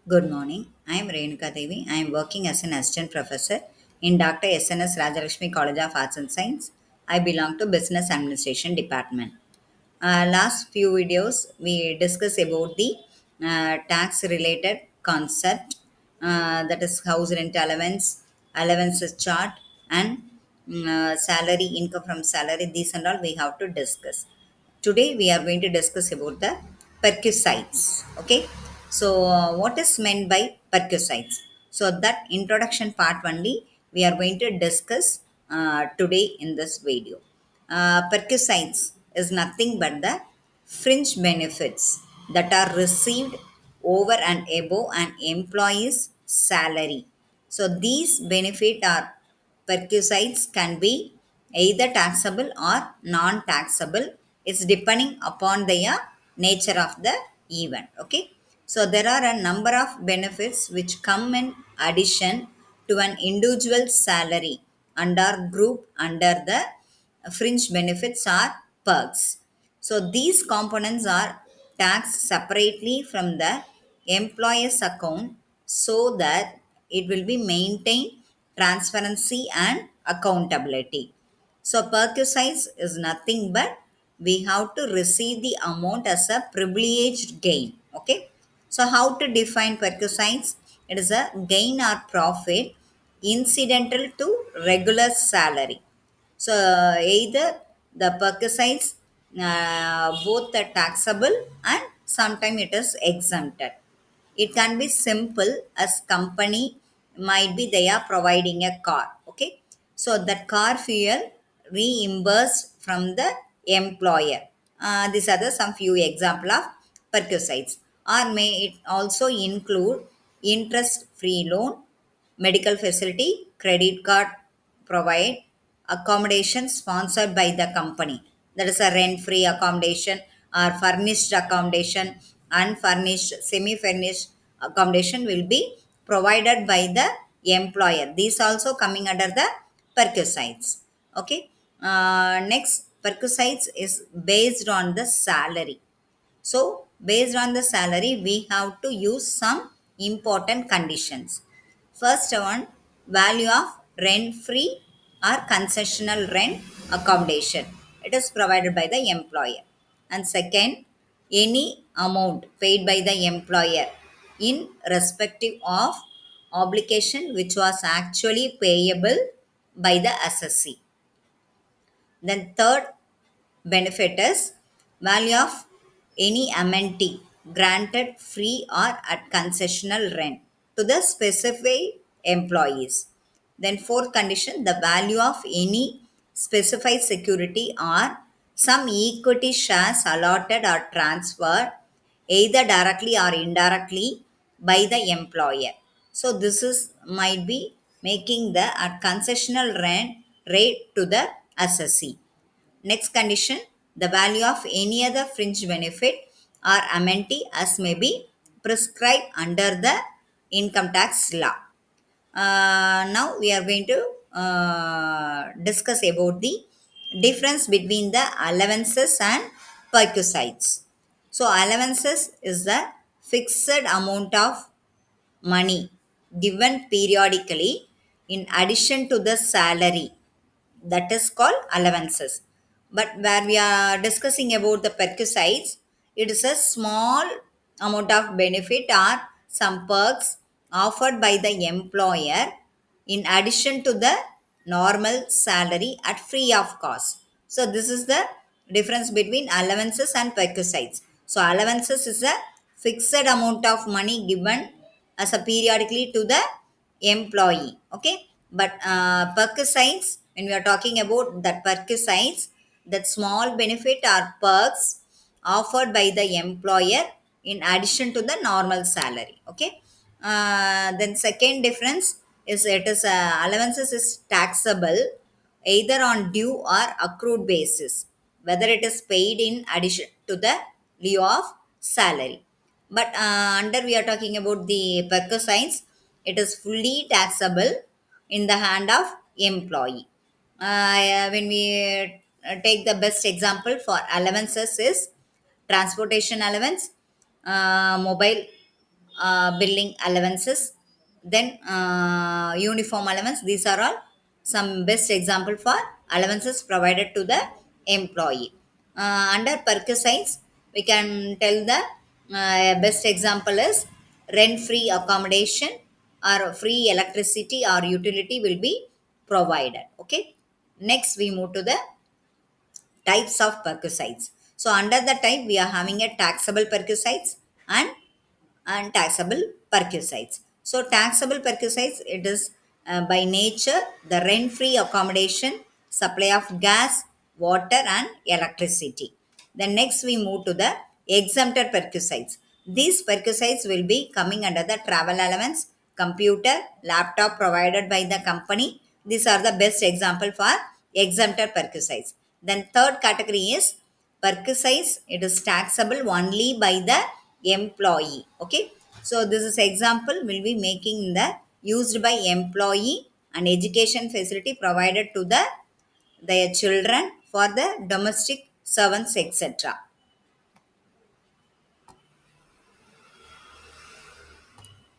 Good morning. I am Renugadevi. I am working as an assistant professor in Dr. SNS Rajalakshmi College of Arts and Science. I belong to Business Administration Department. Last few videos we discussed about the tax related concept, that is house rent allowance, allowances chart, and salary, income from salary. These and all we have to discuss. Today we are going to discuss about the perquisites. Okay, so what is meant by perquisites? So that introduction part only we are going to discuss today in this video. Perquisites is nothing but the fringe benefits that are received over and above an employee's salary. So these benefit are perquisites can be either taxable or non-taxable. It's depending upon the nature of the event. Okay. So there are a number of benefits which come in addition to an individual salary under group under the fringe benefits or perks. So these components are taxed separately from the employer's account so that it will be maintained transparency and accountability. So perquisites is nothing but we have to receive the amount as a privileged gain. Okay. So how to define perquisites? It is a gain or profit incidental to regular salary. So either the perquisites both the taxable and sometimes it is exempted. It can be simple as company might be they are providing a car. Okay. So that car fuel reimbursed from the employer. These are the some few example of perquisites. Or may it also include interest free loan, medical facility, credit card provide, accommodation sponsored by the company. That is a rent-free accommodation or furnished accommodation, unfurnished, semi-furnished accommodation will be provided by the employer. These also coming under the perquisites. Okay. Next, perquisites is based on the salary. So, based on the salary, we have to use some important conditions. First one, value of rent-free or concessional rent accommodation. It is provided by the employer. And second, any amount paid by the employer in respective of obligation which was actually payable by the assessee. Then third benefit is value of any amenity granted free or at concessional rent to the specified employees. Then fourth condition, the value of any specified security or some equity shares allotted or transferred either directly or indirectly by the employer. So this is might be making the at concessional rent rate to the assessee. Next condition, the value of any other fringe benefit or amenity as may be prescribed under the income tax law. Now we are going to discuss about the difference between the allowances and perquisites. So allowances is the fixed amount of money given periodically in addition to the salary, that is called allowances. But where we are discussing about the perquisites, it is a small amount of benefit or some perks offered by the employer in addition to the normal salary at free of cost. So this is the difference between allowances and perquisites. So allowances is a fixed amount of money given as a periodically to the employee. Okay. But perquisites, when we are talking about that perquisites, that small benefit or perks offered by the employer in addition to the normal salary. Okay. Then second difference is it is allowances is taxable either on due or accrued basis, whether it is paid in addition to the lieu of salary. But under we are talking about the perquisites, it is fully taxable in the hand of employee. When we take the best example for allowances is transportation allowance, mobile billing allowances, then uniform allowance. These are all some best example for allowances provided to the employee. Under perquisites, we can tell the best example is rent free accommodation or free electricity or utility will be provided. Okay, next we move to the types of perquisites. So under the type we are having a taxable perquisites and taxable perquisites. So taxable perquisites, it is by nature the rent-free accommodation, supply of gas, water and electricity. Then next we move to the exempted perquisites. These perquisites will be coming under the travel allowance, computer, laptop provided by the company. These are the best example for exempted perquisites. Then third category is perquisites. It is taxable only by the employee. Okay, so this is example will be making the used by employee and education facility provided to the their children for the domestic servants, etc.